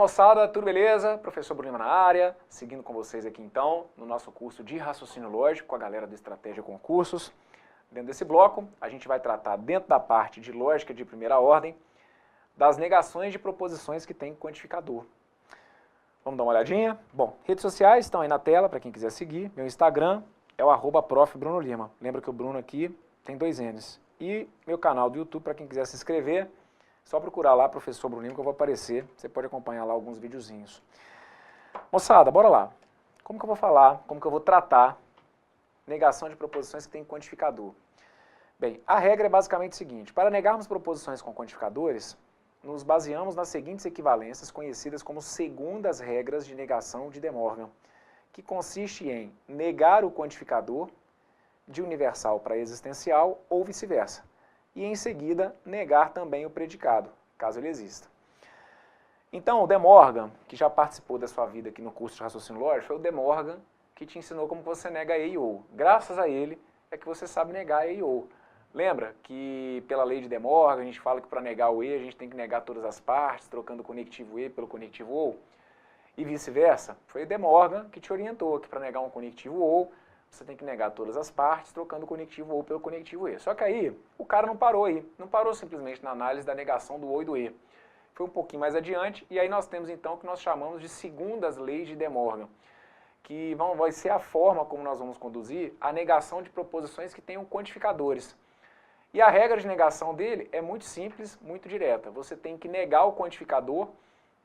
moçada, tudo beleza? Professor Bruno na área, seguindo com vocês aqui então, no nosso curso de raciocínio lógico com a galera do Estratégia Concursos. Dentro desse bloco, a gente vai tratar dentro da parte de lógica de primeira ordem, das negações de proposições que tem quantificador. Vamos dar uma olhadinha? Bom, redes sociais estão aí na tela para quem quiser seguir. Meu Instagram é o @profBrunoLima. Lembra que o Bruno aqui tem 2 N's. E meu canal do YouTube, para quem quiser se inscrever, só procurar lá, Professor Bruno Lima, que eu vou aparecer. Você pode acompanhar lá alguns videozinhos. Moçada, bora lá. Como que eu vou falar, como que eu vou tratar negação de proposições que tem quantificador? Bem, a regra é basicamente o seguinte: para negarmos proposições com quantificadores, nos baseamos nas seguintes equivalências conhecidas como segundas regras de negação de De Morgan, que consiste em negar o quantificador de universal para existencial ou vice-versa, e em seguida negar também o predicado, caso ele exista. Então, o De Morgan, que já participou da sua vida aqui no curso de raciocínio lógico, foi o De Morgan que te ensinou como você nega E e OU. Graças a ele é que você sabe negar E e OU. Lembra que pela lei de De Morgan a gente fala que para negar o E a gente tem que negar todas as partes, trocando o conectivo E pelo conectivo OU, e vice-versa? Foi o De Morgan que te orientou que para negar um conectivo OU você tem que negar todas as partes, trocando o conectivo OU pelo conectivo E. Só que aí o cara não parou aí, não parou simplesmente na análise da negação do OU e do E. Foi um pouquinho mais adiante, e aí nós temos então o que nós chamamos de segundas leis de De Morgan, que vai ser a forma como nós vamos conduzir a negação de proposições que tenham quantificadores. E a regra de negação dele é muito simples, muito direta. Você tem que negar o quantificador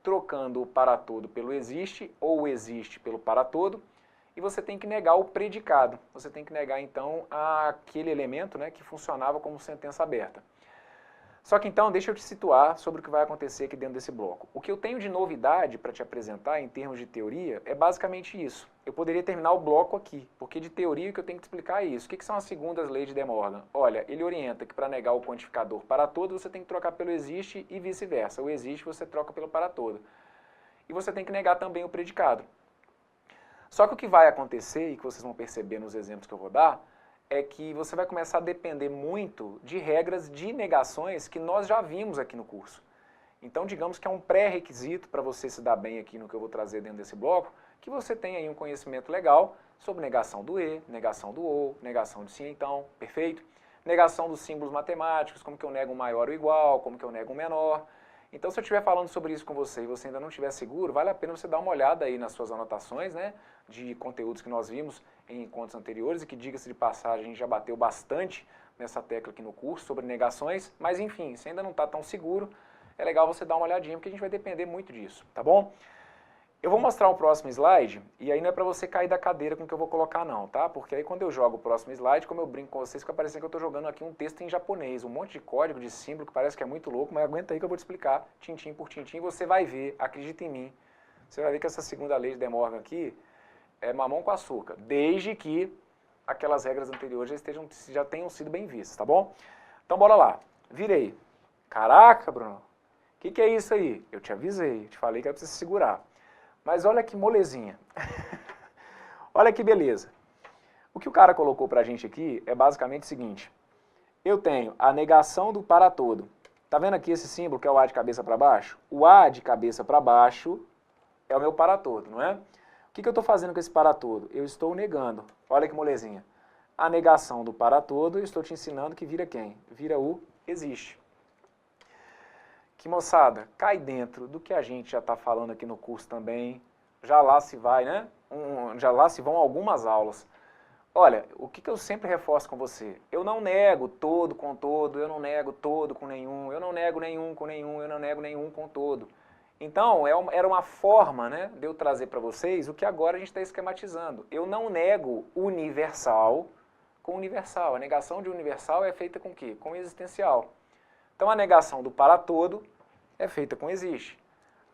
trocando o para todo pelo existe ou o existe pelo para todo, e você tem que negar o predicado. Você tem que negar então aquele elemento, né, que funcionava como sentença aberta. Só que então, deixa eu te situar sobre o que vai acontecer aqui dentro desse bloco. O que eu tenho de novidade para te apresentar em termos de teoria é basicamente isso. Eu poderia terminar o bloco aqui, porque de teoria o que eu tenho que explicar é isso. O que são as segundas leis de De Morgan? Olha, ele orienta que para negar o quantificador para todo, você tem que trocar pelo existe e vice-versa. O existe você troca pelo para todo. E você tem que negar também o predicado. Só que o que vai acontecer, e que vocês vão perceber nos exemplos que eu vou dar, é que você vai começar a depender muito de regras de negações que nós já vimos aqui no curso. Então, digamos que é um pré-requisito para você se dar bem aqui no que eu vou trazer dentro desse bloco, que você tenha aí um conhecimento legal sobre negação do E, negação do OU, negação de sim então, perfeito? Negação dos símbolos matemáticos, como que eu nego um maior ou igual, como que eu nego um menor. Então, se eu estiver falando sobre isso com você e você ainda não estiver seguro, vale a pena você dar uma olhada aí nas suas anotações, né, de conteúdos que nós vimos em encontros anteriores e que, diga-se de passagem, a gente já bateu bastante nessa tecla aqui no curso sobre negações, mas enfim, se ainda não está tão seguro, é legal você dar uma olhadinha, porque a gente vai depender muito disso, tá bom? Eu vou mostrar o próximo slide, e aí não é para você cair da cadeira com o que eu vou colocar não, tá? Porque aí quando eu jogo o próximo slide, como eu brinco com vocês, fica parecendo que eu estou jogando aqui um texto em japonês, um monte de código, de símbolo, que parece que é muito louco, mas aguenta aí que eu vou te explicar, tintim por tintim, você vai ver, acredita em mim, você vai ver que essa segunda lei de De Morgan aqui é mamão com açúcar, desde que aquelas regras anteriores já tenham sido bem vistas, tá bom? Então bora lá, virei. Caraca, Bruno, o que é isso aí? Eu te avisei, eu te falei que era pra você se segurar. Mas olha que molezinha. Olha que beleza. O que o cara colocou pra gente aqui é basicamente o seguinte. Eu tenho a negação do para todo. Tá vendo aqui esse símbolo que é o A de cabeça para baixo? O A de cabeça para baixo é o meu para todo, não é? O que eu estou fazendo com esse para todo? Eu estou negando. Olha que molezinha. A negação do para todo, eu estou te ensinando que vira quem? Vira o existe. Que, moçada, cai dentro do que a gente já está falando aqui no curso também, já lá se vai, né? Já lá se vão algumas aulas. Olha, o que eu sempre reforço com você? Eu não nego todo com todo, eu não nego todo com nenhum, eu não nego nenhum com nenhum, eu não nego nenhum com todo. Então, era uma forma, né, de eu trazer para vocês o que agora a gente está esquematizando. Eu não nego universal com universal. A negação de universal é feita com o quê? Com existencial. Então, a negação do para todo é feita com existe.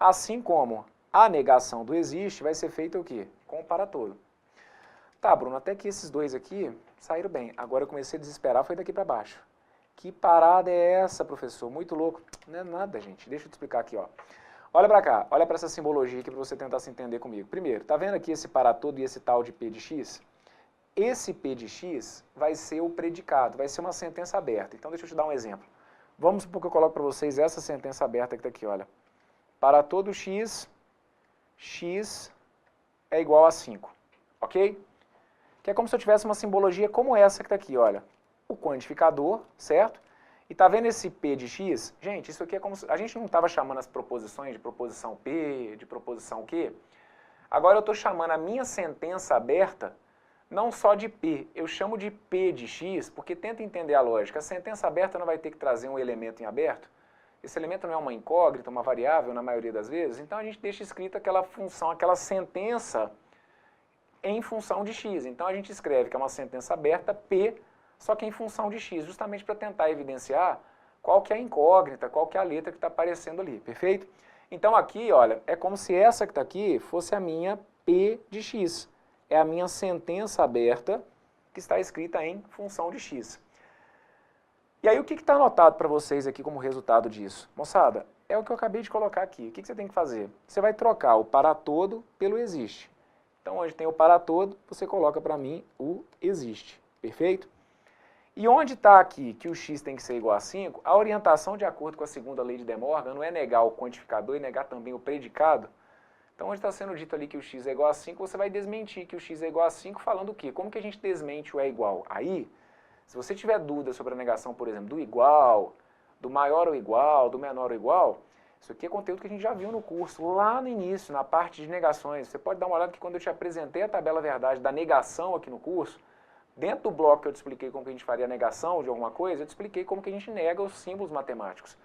Assim como a negação do existe vai ser feita o quê? Com o para todo. Tá, Bruno, até que esses dois aqui saíram bem. Agora eu comecei a desesperar, foi daqui para baixo. Que parada é essa, professor? Muito louco. Não é nada, gente. Deixa eu te explicar aqui, ó. Olha para cá, olha para essa simbologia aqui para você tentar se entender comigo. Primeiro, tá vendo aqui esse para todo e esse tal de P de x? Esse P de x vai ser o predicado, vai ser uma sentença aberta. Então deixa eu te dar um exemplo. Vamos supor que eu coloco para vocês essa sentença aberta que está aqui, olha. Para todo x, x é igual a 5, ok? Que é como se eu tivesse uma simbologia como essa que está aqui, olha. O quantificador, certo? E tá vendo esse P de x? Gente, isso aqui é como se... A gente não estava chamando as proposições de proposição P, de proposição Q. Agora eu estou chamando a minha sentença aberta não só de P, eu chamo de P de x, porque tenta entender a lógica. A sentença aberta não vai ter que trazer um elemento em aberto? Esse elemento não é uma incógnita, uma variável na maioria das vezes? Então a gente deixa escrita aquela função, aquela sentença em função de x. Então a gente escreve que é uma sentença aberta, P, só que em função de x, justamente para tentar evidenciar qual que é a incógnita, qual que é a letra que está aparecendo ali, perfeito? Então aqui, olha, é como se essa que está aqui fosse a minha P de x. É a minha sentença aberta que está escrita em função de x. E aí o que está anotado para vocês aqui como resultado disso? Moçada, é o que eu acabei de colocar aqui. O que você tem que fazer? Você vai trocar o para todo pelo existe. Então, onde tem o para todo, você coloca para mim o existe. Perfeito? E onde está aqui que o x tem que ser igual a 5, a orientação de acordo com a segunda lei de De Morgan não é negar o quantificador e negar também o predicado. Então, onde está sendo dito ali que o x é igual a 5, você vai desmentir que o x é igual a 5 falando o quê? Como que a gente desmente o é igual? Aí, se você tiver dúvida sobre a negação, por exemplo, do igual, do maior ou igual, do menor ou igual, isso aqui é conteúdo que a gente já viu no curso, lá no início, na parte de negações. Você pode dar uma olhada que quando eu te apresentei a tabela verdade da negação aqui no curso, dentro do bloco que eu te expliquei como que a gente faria a negação de alguma coisa, eu te expliquei como que a gente nega os símbolos matemáticos.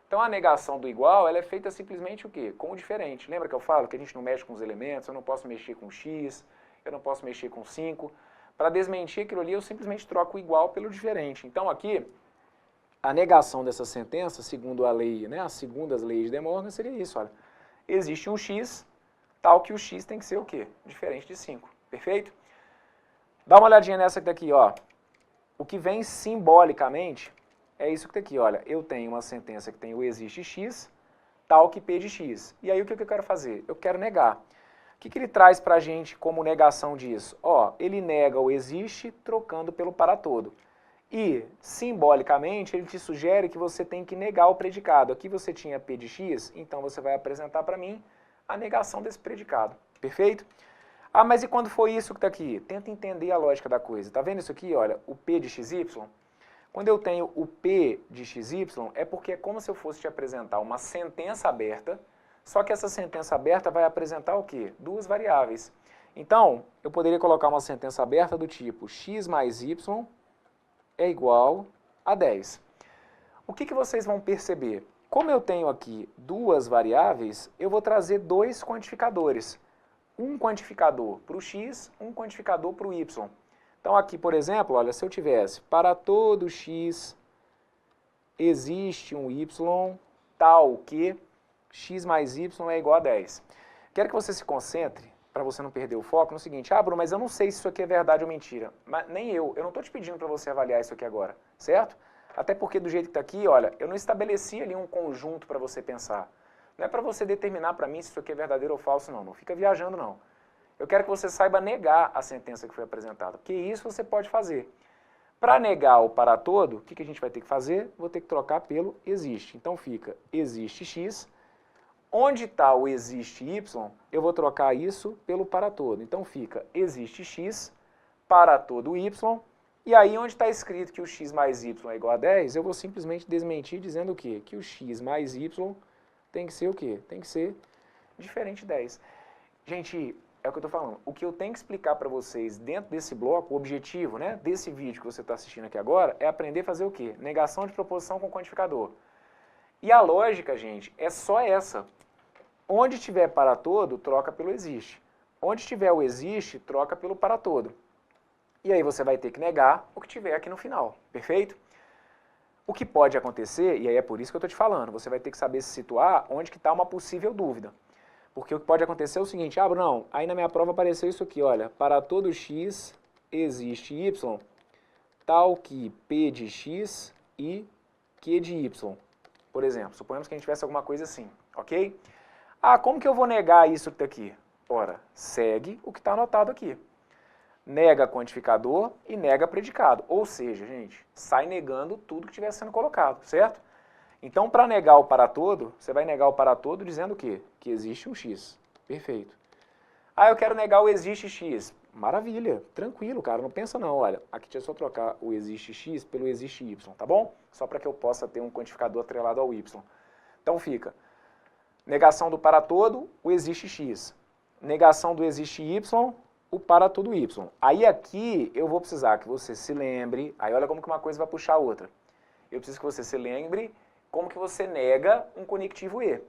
Então a negação do igual, ela é feita simplesmente o quê? Com o diferente. Lembra que eu falo que a gente não mexe com os elementos, eu não posso mexer com x, eu não posso mexer com 5. Para desmentir aquilo ali, eu simplesmente troco o igual pelo diferente. Então aqui, a negação dessa sentença, segundo a lei, né, as segundas leis de De Morgan, seria isso, olha. Existe um x, tal que o x tem que ser o quê? Diferente de 5. Perfeito? Dá uma olhadinha nessa que tá aqui, ó. O que vem simbolicamente é isso que tá aqui, olha. Eu tenho uma sentença que tem o existe x, tal que p de x. E aí o que eu quero fazer? Eu quero negar. O que ele traz pra gente como negação disso? Ó, ele nega o existe trocando pelo para todo. E, simbolicamente, ele te sugere que você tem que negar o predicado. Aqui você tinha p de x, então você vai apresentar para mim a negação desse predicado. Perfeito? Ah, mas e quando foi isso que está aqui? Tenta entender a lógica da coisa. Tá vendo isso aqui? Olha, o p de xy. Quando eu tenho o p de xy, é porque é como se eu fosse te apresentar uma sentença aberta, só que essa sentença aberta vai apresentar o quê? Duas variáveis. Então, eu poderia colocar uma sentença aberta do tipo x mais y é igual a 10. O que vocês vão perceber? Como eu tenho aqui duas variáveis, eu vou trazer dois quantificadores. Um quantificador para o x, um quantificador para o y. Então aqui, por exemplo, olha, se eu tivesse para todo x existe um y tal que x mais y é igual a 10. Quero que você se concentre, para você não perder o foco, no seguinte: ah, Bruno, mas eu não sei se isso aqui é verdade ou mentira. Mas nem eu não estou te pedindo para você avaliar isso aqui agora, certo? Até porque do jeito que está aqui, olha, eu não estabeleci ali um conjunto para você pensar. Não é para você determinar para mim se isso aqui é verdadeiro ou falso, não. Não fica viajando, não. Eu quero que você saiba negar a sentença que foi apresentada, porque isso você pode fazer. Para negar o para todo, o que a gente vai ter que fazer? Vou ter que trocar pelo existe. Então fica existe x. Onde está o existe y, eu vou trocar isso pelo para todo. Então fica existe x, para todo y, e aí onde está escrito que o x mais y é igual a 10, eu vou simplesmente desmentir dizendo o quê? Que o x mais y tem que ser o quê? Tem que ser diferente de 10. Gente, é o que eu estou falando. O que eu tenho que explicar para vocês dentro desse bloco, o objetivo, né, desse vídeo que você está assistindo aqui agora, é aprender a fazer o quê? Negação de proposição com quantificador. E a lógica, gente, é só essa. Onde tiver para todo, troca pelo existe. Onde tiver o existe, troca pelo para todo. E aí você vai ter que negar o que tiver aqui no final, perfeito? O que pode acontecer, e aí é por isso que eu estou te falando, você vai ter que saber se situar onde que está uma possível dúvida. Porque o que pode acontecer é o seguinte: ah, não, aí na minha prova apareceu isso aqui, olha, para todo x existe y, tal que p de x e q de y. Por exemplo, suponhamos que a gente tivesse alguma coisa assim, ok? Ah, como que eu vou negar isso que está aqui? Ora, segue o que está anotado aqui. Nega quantificador e nega predicado. Ou seja, gente, sai negando tudo que estiver sendo colocado, certo? Então, para negar o para todo, você vai negar o para todo dizendo o quê? Que existe um x. Perfeito. Ah, eu quero negar o existe x. Maravilha, tranquilo, cara, não pensa não. Olha, aqui deixa eu só trocar o existe x pelo existe y, tá bom? Só para que eu possa ter um quantificador atrelado ao y. Então fica, negação do para todo, o existe x. Negação do existe y, o para todo y. Aí aqui eu vou precisar que você se lembre, aí olha como que uma coisa vai puxar a outra. Eu preciso que você se lembre como que você nega um conectivo E.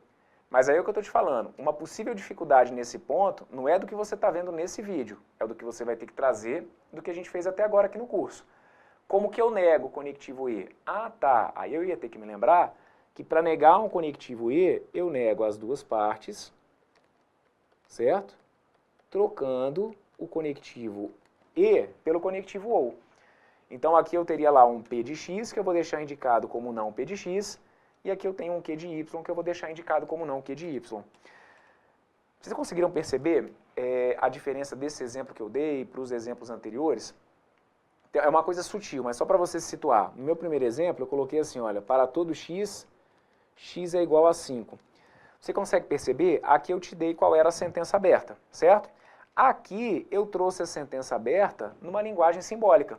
Mas aí é o que eu estou te falando, uma possível dificuldade nesse ponto não é do que você está vendo nesse vídeo, é do que você vai ter que trazer do que a gente fez até agora aqui no curso. Como que eu nego o conectivo E? Ah, tá, aí eu ia ter que me lembrar que para negar um conectivo E, eu nego as duas partes, certo? Trocando o conectivo E pelo conectivo OU. Então aqui eu teria lá um P de x, que eu vou deixar indicado como não P de x, e aqui eu tenho um Q de y, que eu vou deixar indicado como não Q de y. Vocês conseguiram perceber a diferença desse exemplo que eu dei para os exemplos anteriores? É uma coisa sutil, mas só para você se situar. No meu primeiro exemplo, eu coloquei assim, olha, para todo x, x é igual a 5. Você consegue perceber? Aqui eu te dei qual era a sentença aberta, certo? Aqui eu trouxe a sentença aberta numa linguagem simbólica.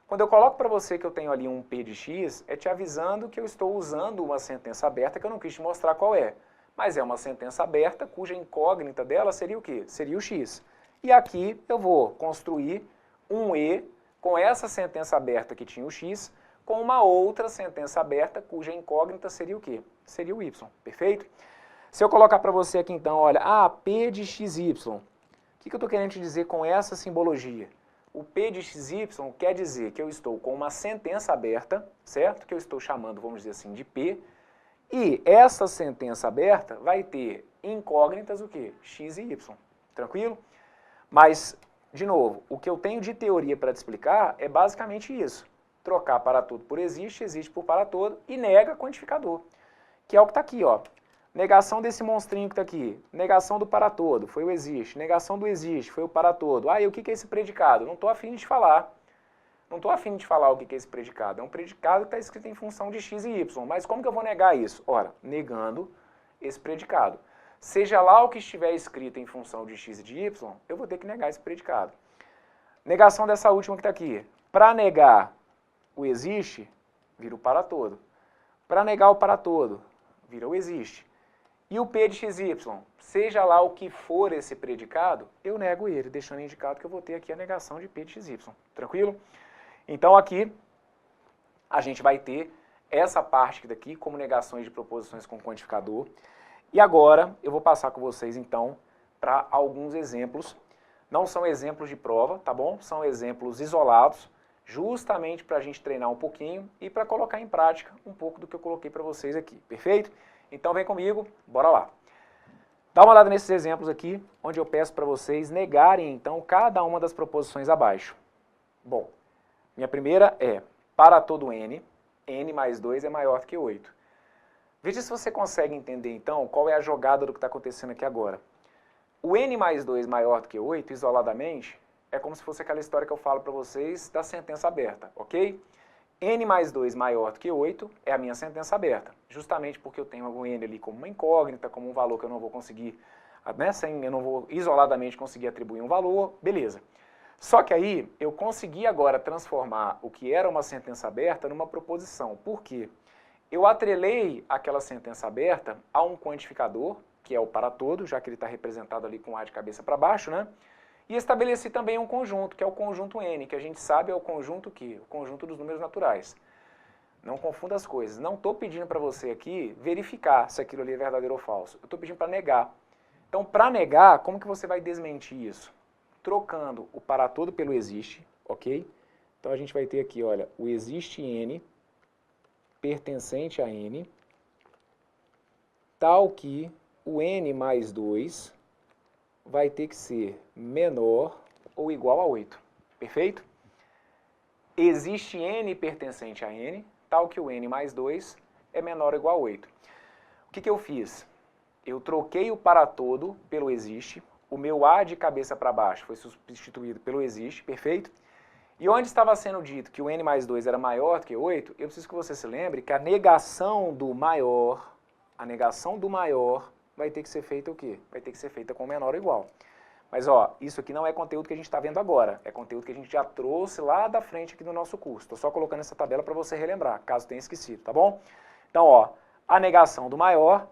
Quando eu coloco para você que eu tenho ali um P de x, é te avisando que eu estou usando uma sentença aberta que eu não quis te mostrar qual é. Mas é uma sentença aberta cuja incógnita dela seria o quê? Seria o x. E aqui eu vou construir um E com essa sentença aberta que tinha o x, com uma outra sentença aberta cuja incógnita seria o quê? Seria o y, perfeito? Se eu colocar para você aqui então, olha, P de xy, o que eu estou querendo te dizer com essa simbologia? O P de xy quer dizer que eu estou com uma sentença aberta, certo? Que eu estou chamando, vamos dizer assim, de P. E essa sentença aberta vai ter incógnitas o quê? X e Y. Tranquilo? Mas, de novo, o que eu tenho de teoria para te explicar é basicamente isso. Trocar para todo por existe, existe por para todo e nega quantificador. Que é o que está aqui, ó. Negação desse monstrinho que está aqui. Negação do para todo, foi o existe. Negação do existe, foi o para todo. Ah, e o que é esse predicado? Não estou afim de falar. Não estou afim de falar o que é esse predicado. É um predicado que está escrito em função de x e y. Mas como que eu vou negar isso? Ora, negando esse predicado. Seja lá o que estiver escrito em função de x e de y, eu vou ter que negar esse predicado. Negação dessa última que está aqui. Para negar o existe, vira o para todo. Para negar o para todo, vira o existe. E o P de xy, seja lá o que for esse predicado, eu nego ele, deixando indicado que eu vou ter aqui a negação de P de xy. Tranquilo? Então aqui a gente vai ter essa parte daqui como negações de proposições com quantificador. E agora eu vou passar com vocês então para alguns exemplos. Não são exemplos de prova, tá bom? São exemplos isolados, justamente para a gente treinar um pouquinho e para colocar em prática um pouco do que eu coloquei para vocês aqui, perfeito? Então vem comigo, bora lá. Dá uma olhada nesses exemplos aqui, onde eu peço para vocês negarem então cada uma das proposições abaixo. Bom, minha primeira é, para todo n, n mais 2 é maior do que 8. Veja se você consegue entender então qual é a jogada do que está acontecendo aqui agora. O n mais 2 maior do que 8, isoladamente, é como se fosse aquela história que eu falo para vocês da sentença aberta, ok? N mais 2 maior do que 8 é a minha sentença aberta, justamente porque eu tenho o n ali como uma incógnita, como um valor que eu não vou conseguir, né, eu não vou isoladamente conseguir atribuir um valor, beleza. Só que aí eu consegui agora transformar o que era uma sentença aberta numa proposição. Por quê? Eu atrelei aquela sentença aberta a um quantificador, que é o para todo, já que ele está representado ali com A de cabeça para baixo, né? E estabeleci também um conjunto, que é o conjunto N, que a gente sabe é o conjunto que? O conjunto dos números naturais. Não confunda as coisas. Não estou pedindo para você aqui verificar se aquilo ali é verdadeiro ou falso. Eu estou pedindo para negar. Então, para negar, como que você vai desmentir isso? Trocando o para todo pelo existe, ok? Então, a gente vai ter aqui, olha, o existe N pertencente a N, tal que o N mais 2... vai ter que ser menor ou igual a 8. Perfeito? Existe n pertencente a n, tal que o n mais 2 é menor ou igual a 8. O que eu fiz? Eu troquei o para todo pelo existe, o meu a de cabeça para baixo foi substituído pelo existe, perfeito? E onde estava sendo dito que o n mais 2 era maior do que 8, eu preciso que você se lembre que a negação do maior vai ter que ser feita o quê? Vai ter que ser feita com menor ou igual. Mas ó, isso aqui não é conteúdo que a gente está vendo agora, é conteúdo que a gente já trouxe lá da frente aqui do nosso curso. Estou só colocando essa tabela para você relembrar, caso tenha esquecido, tá bom? Então ó, a negação do maior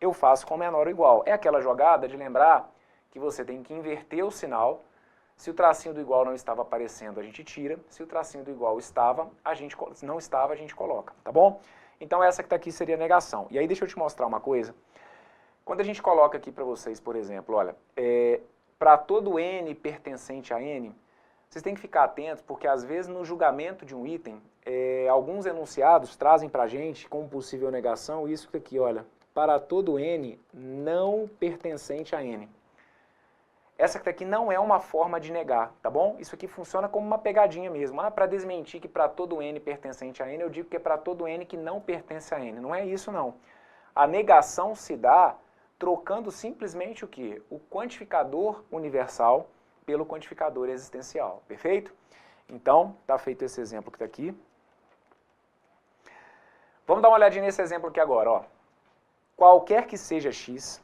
eu faço com menor ou igual. É aquela jogada de lembrar que você tem que inverter o sinal. Se o tracinho do igual não estava aparecendo, a gente tira. Se o tracinho do igual estava, não estava, a gente coloca, tá bom? Então essa que está aqui seria a negação. E aí deixa eu te mostrar uma coisa. Quando a gente coloca aqui para vocês, por exemplo, olha, para todo n pertencente a n, vocês têm que ficar atentos, porque às vezes no julgamento de um item, alguns enunciados trazem para a gente, como possível negação, isso aqui, olha, para todo n não pertencente a n. Essa aqui não é uma forma de negar, tá bom? Isso aqui funciona como uma pegadinha mesmo. Ah, para desmentir que para todo n pertencente a n, eu digo que é para todo n que não pertence a n. Não é isso, não. A negação se dá trocando simplesmente o quê? O quantificador universal pelo quantificador existencial, perfeito? Então, tá feito esse exemplo que está aqui. Vamos dar uma olhadinha nesse exemplo aqui agora, ó. Qualquer que seja x,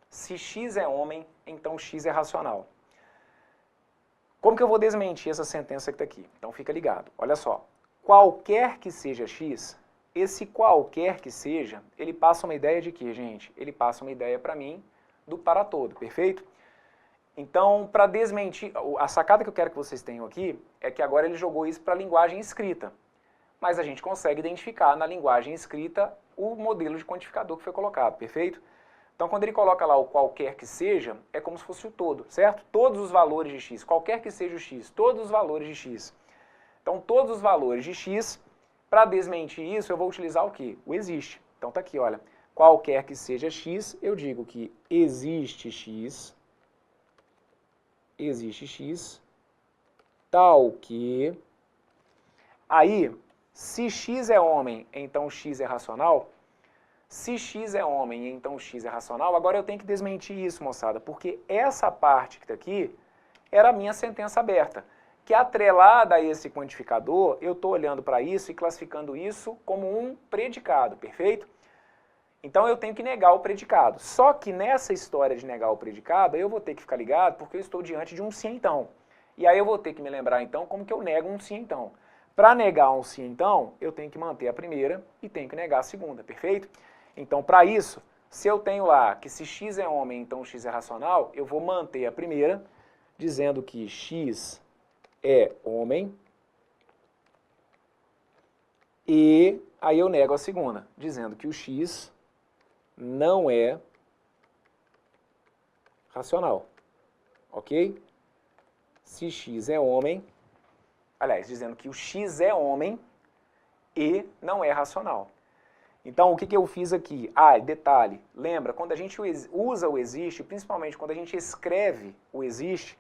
se x é homem, então x é racional. Como que eu vou desmentir essa sentença que está aqui? Então fica ligado, olha só. Qualquer que seja x, esse qualquer que seja, ele passa uma ideia de quê, gente? Ele passa uma ideia para mim do para todo, perfeito? Então, para desmentir, a sacada que eu quero que vocês tenham aqui é que agora ele jogou isso para a linguagem escrita. Mas a gente consegue identificar na linguagem escrita o modelo de quantificador que foi colocado, perfeito? Então, quando ele coloca lá o qualquer que seja, é como se fosse o todo, certo? Todos os valores de x, qualquer que seja o x, todos os valores de x. Então, todos os valores de x, para desmentir isso, eu vou utilizar o quê? O existe. Então, tá aqui, olha. Qualquer que seja x, eu digo que existe x, tal que... Aí, se x é homem, então x é racional. Se x é homem, então x é racional. Agora eu tenho que desmentir isso, moçada, porque essa parte que está aqui era a minha sentença aberta, que atrelada a esse quantificador, eu estou olhando para isso e classificando isso como um predicado, perfeito? Então eu tenho que negar o predicado. Só que nessa história de negar o predicado, eu vou ter que ficar ligado porque eu estou diante de um sim então. E aí eu vou ter que me lembrar então como que eu nego um sim então. Para negar um sim então, eu tenho que manter a primeira e tenho que negar a segunda, perfeito? Então, para isso, se eu tenho lá que se x é homem, então x é racional, eu vou manter a primeira, dizendo que x é homem, e aí eu nego a segunda, dizendo que o x não é racional, ok? Se x é homem, aliás, dizendo que o x é homem e não é racional. Então, o que eu fiz aqui? Ah, detalhe, lembra, quando a gente usa o existe, principalmente quando a gente escreve o existe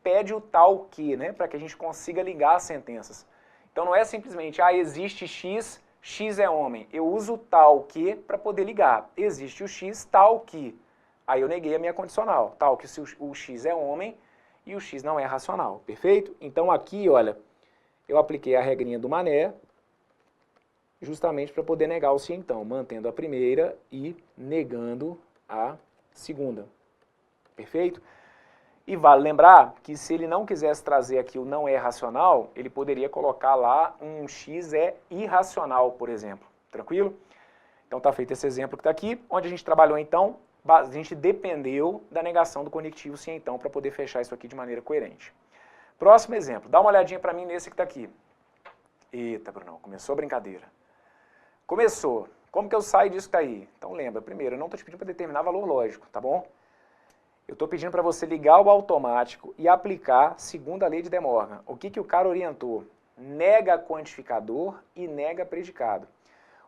pede o tal que, né, para que a gente consiga ligar as sentenças. Então, não é simplesmente, existe x, x é homem. Eu uso o tal que para poder ligar. Existe o x, tal que. Aí eu neguei a minha condicional, tal que se o x é homem e o x não é racional, perfeito? Então, aqui, olha, eu apliquei a regrinha do mané, justamente para poder negar o sim então, mantendo a primeira e negando a segunda. Perfeito? E vale lembrar que se ele não quisesse trazer aqui o não é racional, ele poderia colocar lá um x é irracional, por exemplo. Tranquilo? Então tá feito esse exemplo que está aqui, onde a gente trabalhou então, a gente dependeu da negação do conectivo sim então, para poder fechar isso aqui de maneira coerente. Próximo exemplo, dá uma olhadinha para mim nesse que está aqui. Eita, Brunão, começou a brincadeira. Começou. Como que eu saio disso que tá aí? Então lembra, primeiro, eu não estou te pedindo para determinar valor lógico, tá bom? Eu estou pedindo para você ligar o automático e aplicar segundo a lei de De Morgan. O que o cara orientou? Nega quantificador e nega predicado.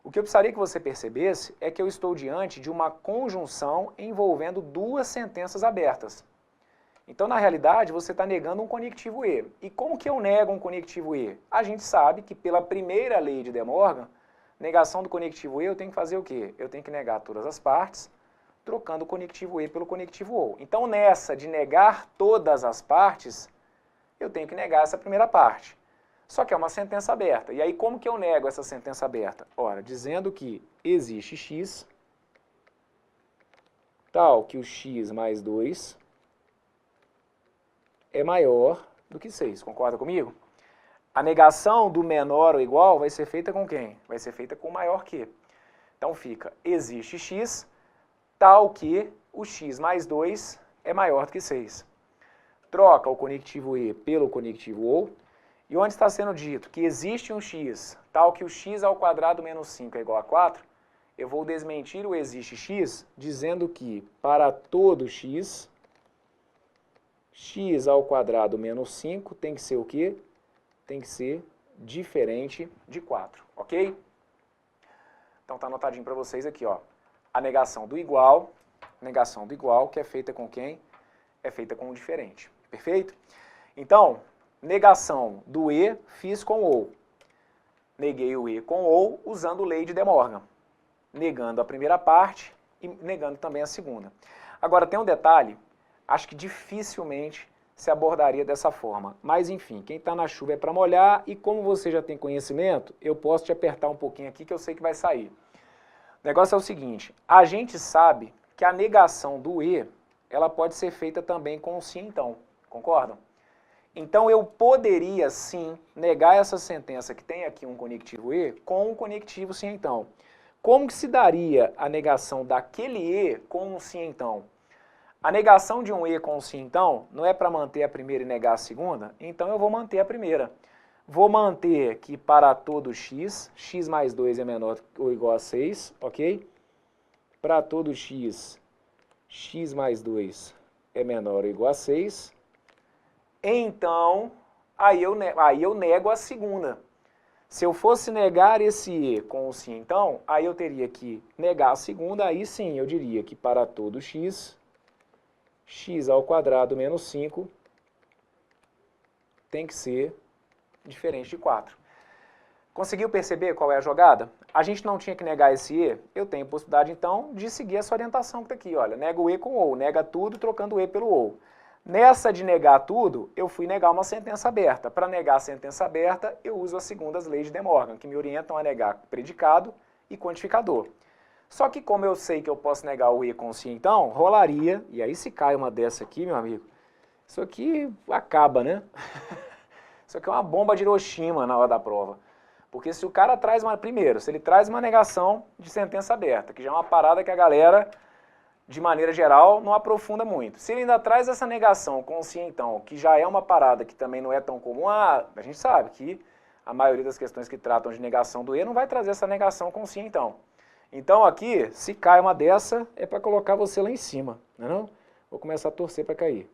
O que eu precisaria que você percebesse é que eu estou diante de uma conjunção envolvendo duas sentenças abertas. Então, na realidade, você está negando um conectivo E. E como que eu nego um conectivo E? A gente sabe que pela primeira lei de De Morgan, negação do conectivo E, eu tenho que fazer o quê? Eu tenho que negar todas as partes, trocando o conectivo E pelo conectivo OU. Então, nessa de negar todas as partes, eu tenho que negar essa primeira parte. Só que é uma sentença aberta. E aí, como que eu nego essa sentença aberta? Ora, dizendo que existe x, tal que o x mais 2 é maior do que 6. Concorda comigo? A negação do menor ou igual vai ser feita com quem? Vai ser feita com maior que. Então fica, existe x, tal que o x mais 2 é maior do que 6. Troca o conectivo e pelo conectivo ou. E onde está sendo dito que existe um x, tal que o x ao quadrado menos 5 é igual a 4, eu vou desmentir o existe x, dizendo que para todo x, x ao quadrado menos 5 tem que ser o quê? Tem que ser diferente de 4, ok? Então tá anotadinho para vocês aqui, ó. A negação do igual, que é feita com quem? É feita com o diferente, perfeito? Então, negação do e, fiz com ou. Neguei o e com ou usando lei de De Morgan. Negando a primeira parte e negando também a segunda. Agora tem um detalhe, acho que dificilmente se abordaria dessa forma. Mas enfim, quem está na chuva é para molhar e como você já tem conhecimento, eu posso te apertar um pouquinho aqui que eu sei que vai sair. O negócio é o seguinte, a gente sabe que a negação do e, ela pode ser feita também com o sim então, concordam? Então eu poderia sim negar essa sentença que tem aqui um conectivo e com um conectivo sim então. Como que se daria a negação daquele e com um sim então? A negação de um e com um sim então não é para manter a primeira e negar a segunda? Então eu vou manter a primeira. Vou manter que para todo x, x mais 2 é menor ou igual a 6, ok? Para todo x, x mais 2 é menor ou igual a 6. Então, aí eu nego a segunda. Se eu fosse negar esse e com o sim então, aí eu teria que negar a segunda, aí sim eu diria que para todo x, x ao quadrado menos 5 tem que ser diferente de 4. Conseguiu perceber qual é a jogada? A gente não tinha que negar esse e, eu tenho possibilidade então de seguir essa orientação que está aqui, olha, nega o e com ou, nega tudo trocando o e pelo ou. Nessa de negar tudo, eu fui negar uma sentença aberta. Para negar a sentença aberta, eu uso as segundas leis de De Morgan, que me orientam a negar predicado e quantificador. Só que como eu sei que eu posso negar o e com o sim, então, rolaria, e aí se cai uma dessa aqui, meu amigo, isso aqui acaba, né? Isso aqui é uma bomba de Hiroshima na hora da prova. Porque se o cara traz primeiro, se ele traz uma negação de sentença aberta, que já é uma parada que a galera, de maneira geral, não aprofunda muito. Se ele ainda traz essa negação com o sim então, que já é uma parada que também não é tão comum, a gente sabe que a maioria das questões que tratam de negação do e não vai trazer essa negação com o sim então. Então aqui, se cai uma dessa, é para colocar você lá em cima, não é não? Vou começar a torcer para cair.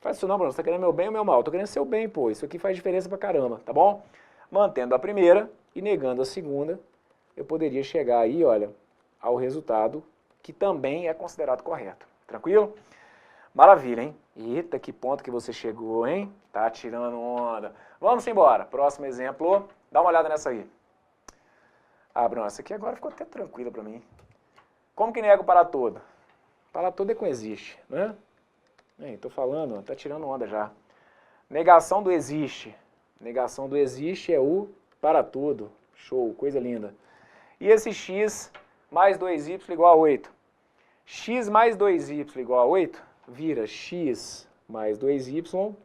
Faz isso não, Bruno, você tá querendo meu bem ou meu mal? Tô querendo seu bem, pô, isso aqui faz diferença pra caramba, tá bom? Mantendo a primeira e negando a segunda, eu poderia chegar aí, olha, ao resultado que também é considerado correto. Tranquilo? Maravilha, hein? Eita, que ponto que você chegou, hein? Tá tirando onda. Vamos embora. Próximo exemplo. Dá uma olhada nessa aí. Ah, Bruno, essa aqui agora ficou até tranquila para mim. Como que nego para todo? Para todo é com existe, né? Tô falando, tá tirando onda já. Negação do existe. Negação do existe é o para todo. Show, coisa linda. E esse x mais 2y igual a 8. X mais 2y igual a 8 vira x mais 2y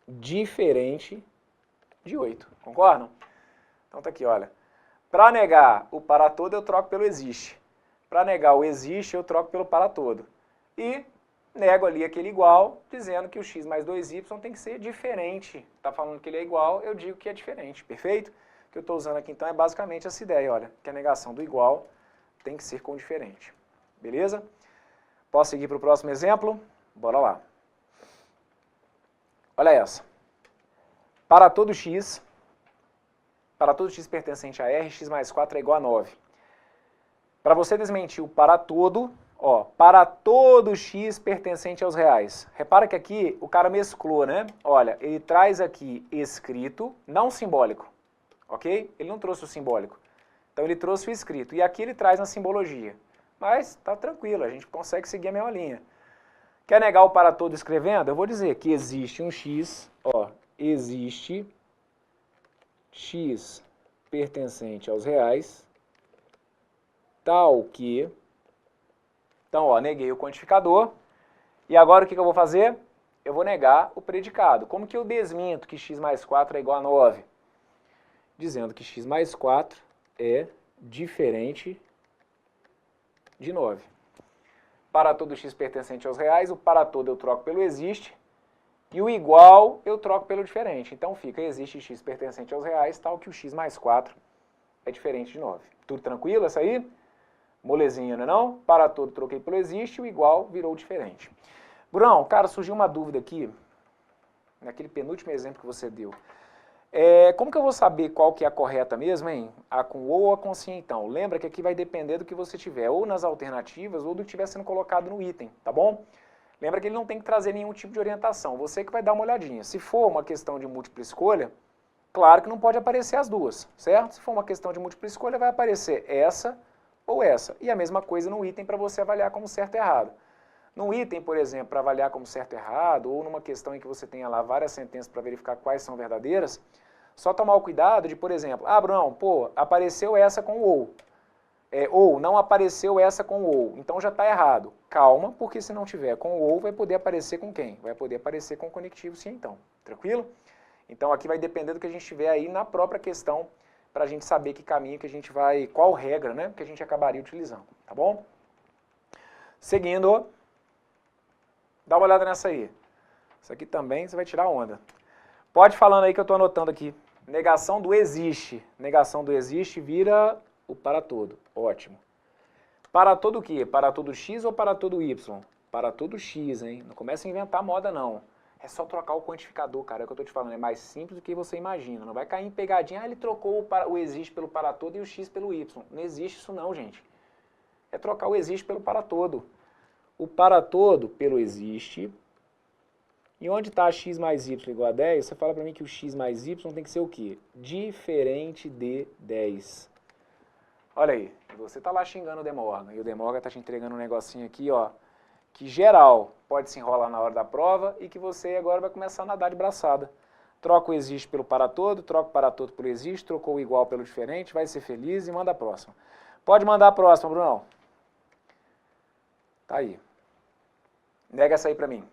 diferente de 8. Concordam? Então tá aqui, olha. Para negar o para todo, eu troco pelo existe. Para negar o existe, eu troco pelo para todo. E nego ali aquele igual, dizendo que o x mais 2y tem que ser diferente. Está falando que ele é igual, eu digo que é diferente, perfeito? O que eu estou usando aqui então é basicamente essa ideia, olha, que a negação do igual tem que ser com diferente. Beleza? Posso seguir para o próximo exemplo? Bora lá. Olha essa. Para todo x pertencente a R, x mais 4 é igual a 9. Para você desmentir o para todo, ó, para todo x pertencente aos reais. Repara que aqui o cara mesclou, né? Olha, ele traz aqui escrito, não simbólico, ok? Ele não trouxe o simbólico. Então ele trouxe o escrito. E aqui ele traz na simbologia. Mas tá tranquilo, a gente consegue seguir a mesma linha. Quer negar o para todo escrevendo? Eu vou dizer que existe um x, ó, existe x pertencente aos reais, tal que Então, ó, neguei o quantificador. E agora o que eu vou fazer? Eu vou negar o predicado. Como que eu desminto que x mais 4 é igual a 9? Dizendo que x mais 4 é diferente de 9. Para todo x pertencente aos reais, o para todo eu troco pelo existe, e o igual eu troco pelo diferente. Então fica existe x pertencente aos reais, tal que o x mais 4 é diferente de 9. Tudo tranquilo essa aí? Molezinha, não é não? Para todo troquei pelo existe, o igual virou diferente. Brunão, cara, surgiu uma dúvida aqui, naquele penúltimo exemplo que você deu. Como que eu vou saber qual que é a correta mesmo, hein? A com ou a com sim, então? Lembra que aqui vai depender do que você tiver, ou nas alternativas, ou do que estiver sendo colocado no item, tá bom? Lembra que ele não tem que trazer nenhum tipo de orientação, você que vai dar uma olhadinha. Se for uma questão de múltipla escolha, claro que não pode aparecer as duas, certo? Se for uma questão de múltipla escolha, vai aparecer essa ou essa. E a mesma coisa no item para você avaliar como certo e errado. Num item, por exemplo, para avaliar como certo e errado, ou numa questão em que você tenha lá várias sentenças para verificar quais são verdadeiras, só tomar o cuidado de, por exemplo, Bruno, pô, apareceu essa com ou não apareceu essa com ou, então já está errado. Calma, porque se não tiver com ou, vai poder aparecer com quem? Vai poder aparecer com o conectivo sim, então. Tranquilo? Então aqui vai depender do que a gente tiver aí na própria questão, para a gente saber que caminho que a gente vai, qual regra, né, que a gente acabaria utilizando, tá bom? Seguindo, dá uma olhada nessa aí. Isso aqui também você vai tirar onda. Pode ir falando aí que eu estou anotando aqui. Negação do existe. Negação do existe vira o para todo. Ótimo. Para todo o quê? Para todo x ou para todo y? Para todo x, hein? Não começa a inventar moda, não. É só trocar o quantificador, cara. É o que eu estou te falando. É mais simples do que você imagina. Não vai cair em pegadinha. Ele trocou o existe pelo para todo e o x pelo y. Não existe isso não, gente. É trocar o existe pelo para todo. O para todo pelo existe. E onde está x mais y igual a 10, você fala para mim que o x mais y tem que ser o quê? Diferente de 10. Olha aí, você está lá xingando o Demorga, e o Demorga está te entregando um negocinho aqui, ó, que geral pode se enrolar na hora da prova e que você agora vai começar a nadar de braçada. Troca o existe pelo para todo, troca o para todo pelo existe, trocou o igual pelo diferente, vai ser feliz e manda a próxima. Pode mandar a próxima, Brunão. Tá aí. Nega essa aí para mim.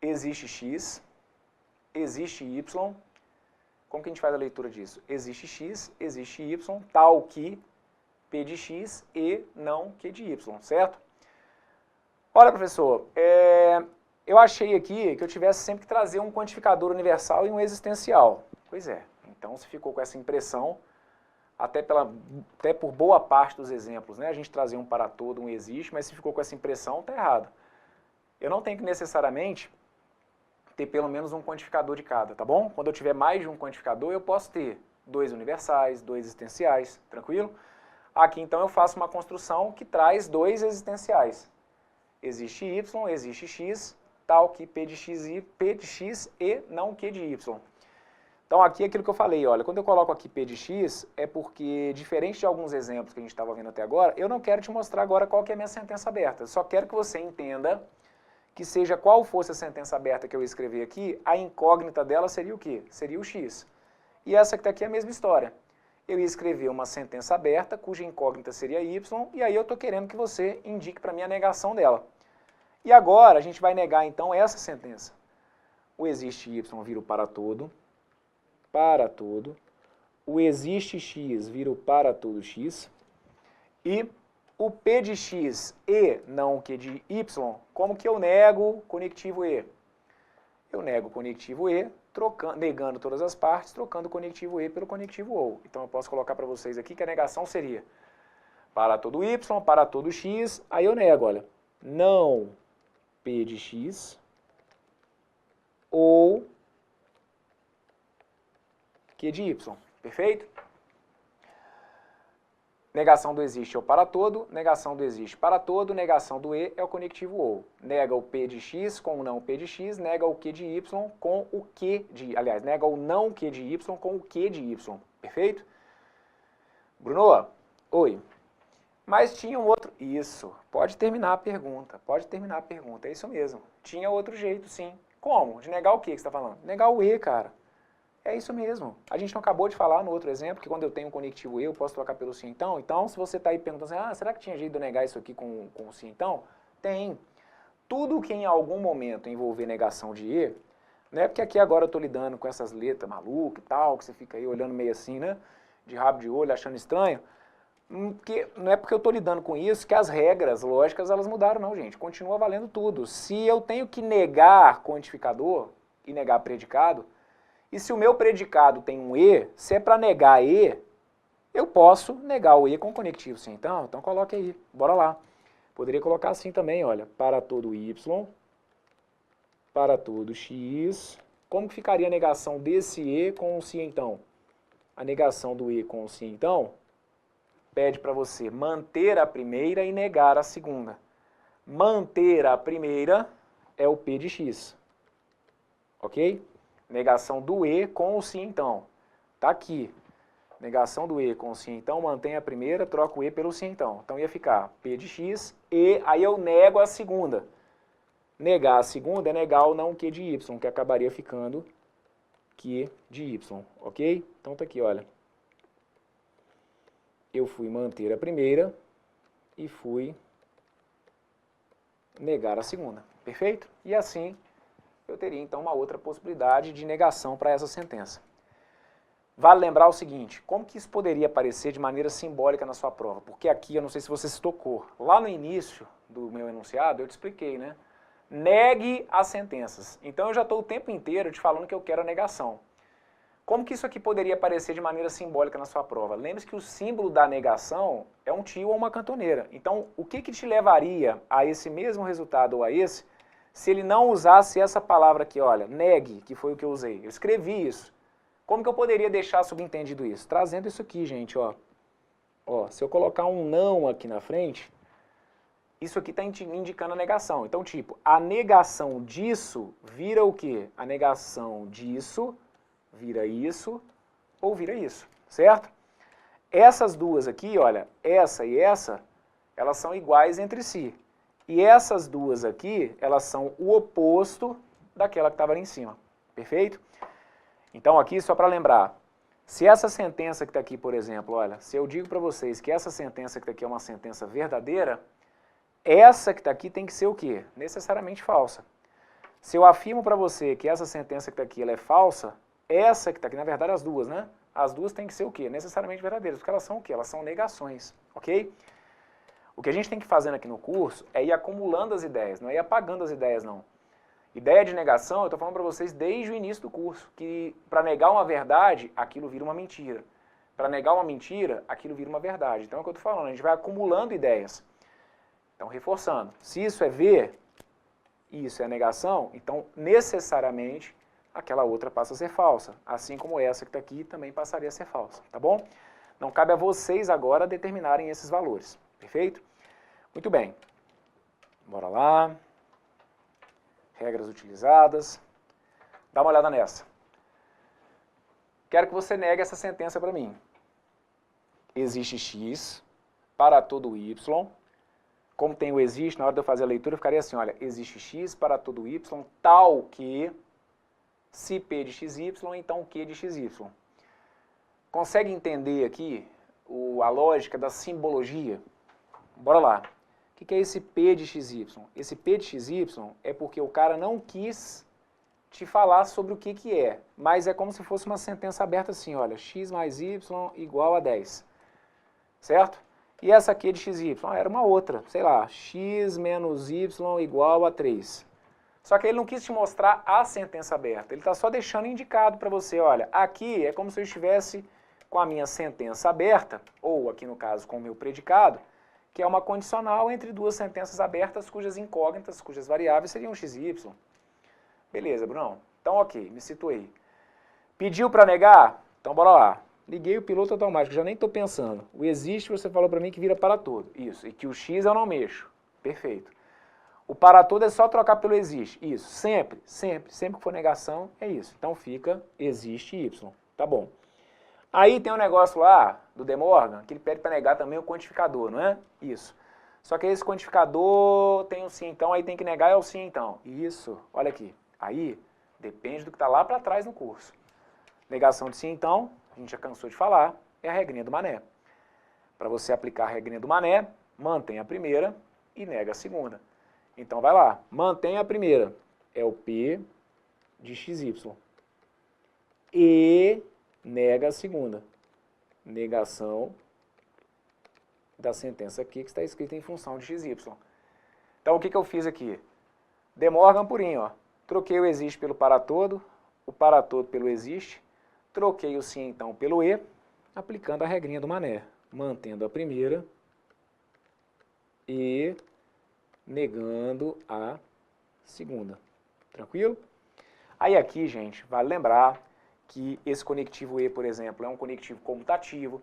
Existe x, existe y, como que a gente faz a leitura disso? Existe x, existe y, tal que p de x e não q de y, certo? Olha, professor, eu achei aqui que eu tivesse sempre que trazer um quantificador universal e um existencial. Pois é, então você ficou com essa impressão, até por boa parte dos exemplos, né? A gente trazia um para todo, um existe, mas se ficou com essa impressão, tá errado. Eu não tenho que necessariamente ter pelo menos um quantificador de cada, tá bom? Quando eu tiver mais de um quantificador, eu posso ter 2 universais, 2 existenciais, tranquilo? Aqui, então, eu faço uma construção que traz 2 existenciais. Existe y, existe x, tal que p de x e não q de y. Então, aqui é aquilo que eu falei, olha, quando eu coloco aqui p de x, é porque, diferente de alguns exemplos que a gente estava vendo até agora, eu não quero te mostrar agora qual que é a minha sentença aberta. Eu só quero que você entenda que seja qual fosse a sentença aberta que eu escrevi aqui, a incógnita dela seria o quê? Seria o x. E essa que está aqui é a mesma história. Eu ia escrever uma sentença aberta, cuja incógnita seria y, e aí eu estou querendo que você indique para mim a negação dela. E agora a gente vai negar então essa sentença. O existe y vira o para todo, o existe x vira o para todo x, e o p de x e não o q de y, como que eu nego conectivo e? Eu nego o conectivo e, negando todas as partes, trocando o conectivo e pelo conectivo ou. Então eu posso colocar para vocês aqui que a negação seria para todo y, para todo x, aí eu nego, olha, não p de x ou q de y, perfeito? Negação do existe é o para todo, negação do existe para todo, negação do e é o conectivo ou. Nega o p de x com o não p de x, nega o q de y com o q de... Aliás, nega o não q de y com o q de y. Perfeito? Bruno, oi. Mas tinha um outro... Isso, pode terminar a pergunta, é isso mesmo. Tinha outro jeito, sim. Como? De negar o que você está falando? Negar o e, cara. É isso mesmo. A gente não acabou de falar no outro exemplo que quando eu tenho um conectivo E, eu posso trocar pelo sim então? Então, se você está aí perguntando assim, será que tinha jeito de eu negar isso aqui com o sim então? Tem. Tudo que em algum momento envolver negação de E, né? Porque aqui agora eu estou lidando com essas letras malucas e tal, que você fica aí olhando meio assim, né? De rabo de olho, achando estranho. Porque não é porque eu estou lidando com isso que as regras lógicas elas mudaram, não, gente. Continua valendo tudo. Se eu tenho que negar quantificador e negar predicado, e se o meu predicado tem um E, se é para negar E, eu posso negar o E com conectivo sim. Então coloque aí, bora lá. Poderia colocar assim também, olha, para todo Y, para todo X. Como que ficaria a negação desse E com o sim então? A negação do E com o sim então pede para você manter a primeira e negar a segunda. Manter a primeira é o P de X, ok? Negação do E com o sim então. Tá aqui. Negação do E com o sim então, mantém a primeira, troca o E pelo sim então. Então ia ficar P de X e aí eu nego a segunda. Negar a segunda é negar o não Q de Y, que acabaria ficando Q de Y, ok? Então tá aqui, olha. Eu fui manter a primeira e fui negar a segunda, perfeito? E assim eu teria então uma outra possibilidade de negação para essa sentença. Vale lembrar o seguinte, como que isso poderia aparecer de maneira simbólica na sua prova? Porque aqui, eu não sei se você se tocou, lá no início do meu enunciado eu te expliquei, né? Negue as sentenças. Então eu já estou o tempo inteiro te falando que eu quero a negação. Como que isso aqui poderia aparecer de maneira simbólica na sua prova? Lembre-se que o símbolo da negação é um tio ou uma cantoneira. Então, o que te levaria a esse mesmo resultado ou a esse, se ele não usasse essa palavra aqui, olha, negue, que foi o que eu usei. Eu escrevi isso. Como que eu poderia deixar subentendido isso? Trazendo isso aqui, gente, ó. Ó, se eu colocar um não aqui na frente, isso aqui está indicando a negação. Então, tipo, a negação disso vira o quê? A negação disso vira isso ou vira isso, certo? Essas duas aqui, olha, essa e essa, elas são iguais entre si. E essas duas aqui, elas são o oposto daquela que estava ali em cima, perfeito? Então aqui, só para lembrar, se essa sentença que está aqui, por exemplo, olha, se eu digo para vocês que essa sentença que está aqui é uma sentença verdadeira, essa que está aqui tem que ser o quê? Necessariamente falsa. Se eu afirmo para você que essa sentença que está aqui ela é falsa, essa que está aqui, na verdade as duas, né? As duas têm que ser o quê? Necessariamente verdadeiras, porque elas são o quê? Elas são negações, ok? O que a gente tem que fazer aqui no curso é ir acumulando as ideias, não é ir apagando as ideias, não. Ideia de negação, eu estou falando para vocês desde o início do curso, que para negar uma verdade, aquilo vira uma mentira. Para negar uma mentira, aquilo vira uma verdade. Então é o que eu estou falando, a gente vai acumulando ideias. Então, reforçando, se isso é ver, isso é negação, então necessariamente aquela outra passa a ser falsa, assim como essa que está aqui também passaria a ser falsa, tá bom? Não cabe a vocês agora determinarem esses valores, perfeito? Muito bem, bora lá, regras utilizadas, dá uma olhada nessa. Quero que você negue essa sentença para mim. Existe x para todo y, como tem o existe, na hora de eu fazer a leitura, eu ficaria assim, olha, existe x para todo y, tal que se P de xy, então Q de xy. Consegue entender aqui a lógica da simbologia? Bora lá. O que é esse P de xy? Esse P de xy é porque o cara não quis te falar sobre o que é, mas é como se fosse uma sentença aberta assim, olha, x mais y igual a 10, certo? E essa aqui de xy era uma outra, sei lá, x menos y igual a 3. Só que ele não quis te mostrar a sentença aberta, ele está só deixando indicado para você, olha, aqui é como se eu estivesse com a minha sentença aberta, ou aqui no caso com o meu predicado, que é uma condicional entre duas sentenças abertas cujas incógnitas, cujas variáveis seriam x e y. Beleza, Brunão. Então, ok, me situei. Pediu para negar? Então, bora lá. Liguei o piloto automático, já nem estou pensando. O existe, você falou para mim que vira para todo. Isso, e que o x eu não mexo. Perfeito. O para todo é só trocar pelo existe. Isso, sempre que for negação, é isso. Então fica existe y. Tá bom. Aí tem um negócio lá do De Morgan, que ele pede para negar também o quantificador, não é? Isso. Só que esse quantificador tem um sim então, aí tem que negar é o sim então. Isso, olha aqui. Aí depende do que está lá para trás no curso. Negação de sim, então, a gente já cansou de falar, é a regrinha do mané. Para você aplicar a regrinha do mané, mantém a primeira e nega a segunda. Então vai lá, mantém a primeira, é o P de XY. E nega a segunda. Negação da sentença aqui que está escrita em função de XY. Então o que eu fiz aqui? De Morgan purinho, ó. Troquei o existe pelo para todo, o para todo pelo existe, troquei o sim então pelo e, aplicando a regrinha do mané, mantendo a primeira e negando a segunda. Tranquilo? Aí aqui, gente, vale lembrar que esse conectivo e, por exemplo, é um conectivo comutativo.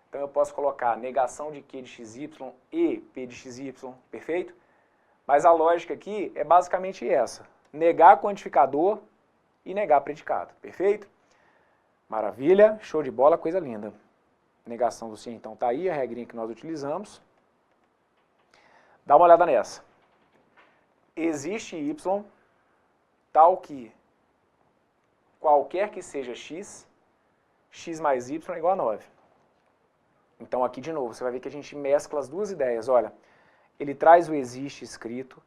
Então eu posso colocar negação de Q de XY e P de XY, perfeito? Mas a lógica aqui é basicamente essa. Negar quantificador e negar predicado, perfeito? Maravilha, show de bola, coisa linda. Negação do sim, então tá aí a regrinha que nós utilizamos. Dá uma olhada nessa. Existe y tal que qualquer que seja x, x mais y é igual a 9. Então aqui de novo, você vai ver que a gente mescla as duas ideias. Olha, ele traz o existe escrito,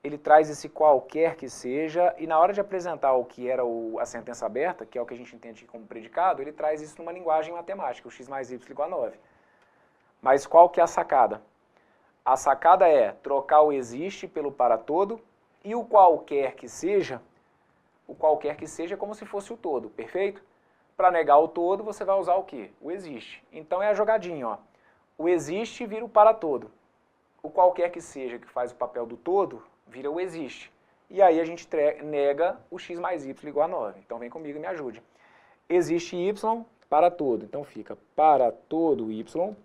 ele traz esse qualquer que seja, e na hora de apresentar o que era a sentença aberta, que é o que a gente entende como predicado, ele traz isso numa linguagem matemática, o x mais y igual a 9. Mas qual que é a sacada? A sacada é trocar o existe pelo para todo, e o qualquer que seja como se fosse o todo, perfeito? Para negar o todo, você vai usar o quê? O existe. Então é a jogadinha, ó. O existe vira o para todo. O qualquer que seja, que faz o papel do todo, vira o existe. E aí a gente nega o x mais y igual a 9. Então vem comigo e me ajude. Existe y para todo. Então fica para todo y,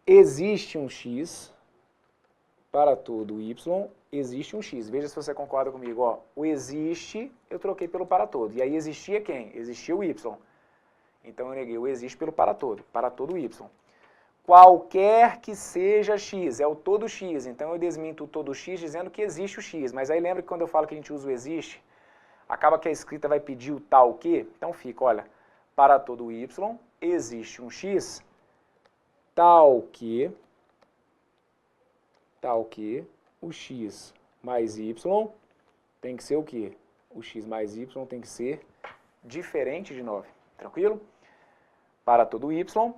existe um x, para todo y, existe um x. Veja se você concorda comigo. Ó. O existe, eu troquei pelo para todo. E aí existia quem? Existia o y. Então eu neguei o existe pelo para todo y. Qualquer que seja x, é o todo x. Então eu desminto o todo x dizendo que existe o x. Mas aí lembra que quando eu falo que a gente usa o existe, acaba que a escrita vai pedir o tal que. Então fica, olha, para todo y, existe um x, tal que o x mais y tem que ser o quê? O x mais y tem que ser diferente de 9. Tranquilo? Para todo y,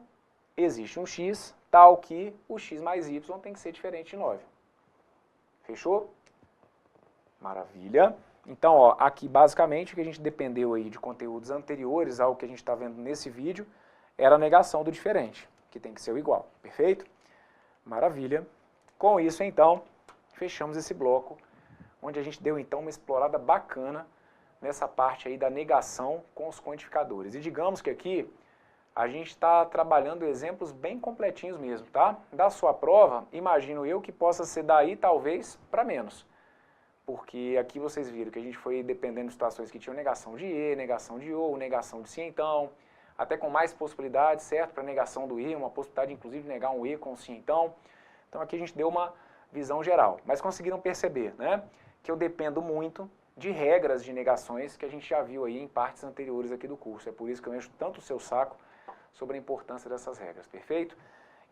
existe um x, tal que o x mais y tem que ser diferente de 9. Fechou? Maravilha. Então, ó, aqui basicamente o que a gente dependeu aí de conteúdos anteriores ao que a gente está vendo nesse vídeo era a negação do diferente, que tem que ser o igual. Perfeito? Maravilha. Com isso, então, fechamos esse bloco, onde a gente deu, então, uma explorada bacana nessa parte aí da negação com os quantificadores. E digamos que aqui a gente está trabalhando exemplos bem completinhos mesmo, tá? Da sua prova, imagino eu que possa ser daí, talvez, para menos. Porque aqui vocês viram que a gente foi dependendo de situações que tinham negação de e, negação de ou, negação de sim, então, até com mais possibilidades, certo? Para negação do e, uma possibilidade, inclusive, de negar um e com sim, então. Então aqui a gente deu uma visão geral, mas conseguiram perceber, né, que eu dependo muito de regras de negações que a gente já viu aí em partes anteriores aqui do curso. É por isso que eu encho tanto o seu saco sobre a importância dessas regras, perfeito?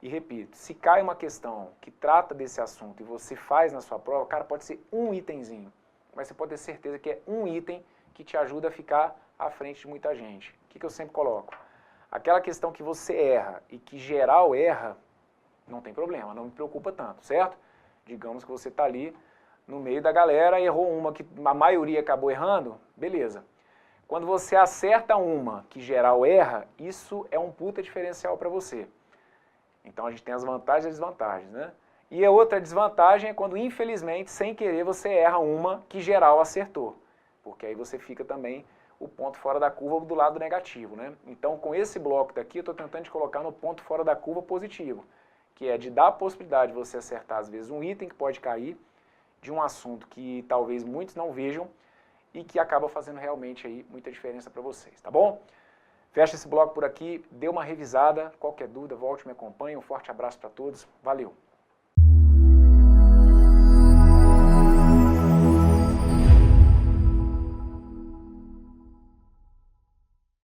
E repito, se cai uma questão que trata desse assunto e você faz na sua prova, cara, pode ser um itemzinho, mas você pode ter certeza que é um item que te ajuda a ficar à frente de muita gente. O que eu sempre coloco? Aquela questão que você erra e que geral erra, não tem problema, não me preocupa tanto, certo? Digamos que você está ali no meio da galera, errou uma que a maioria acabou errando, beleza. Quando você acerta uma que geral erra, isso é um puta diferencial para você. Então a gente tem as vantagens e as desvantagens, né? E a outra desvantagem é quando, infelizmente, sem querer, você erra uma que geral acertou. Porque aí você fica também o ponto fora da curva do lado negativo, né? Então com esse bloco daqui eu estou tentando te colocar no ponto fora da curva positivo, que é de dar a possibilidade de você acertar, às vezes, um item que pode cair de um assunto que talvez muitos não vejam e que acaba fazendo realmente aí muita diferença para vocês, tá bom? Fecha esse bloco por aqui, dê uma revisada, qualquer dúvida, volte e me acompanhe, um forte abraço para todos, valeu!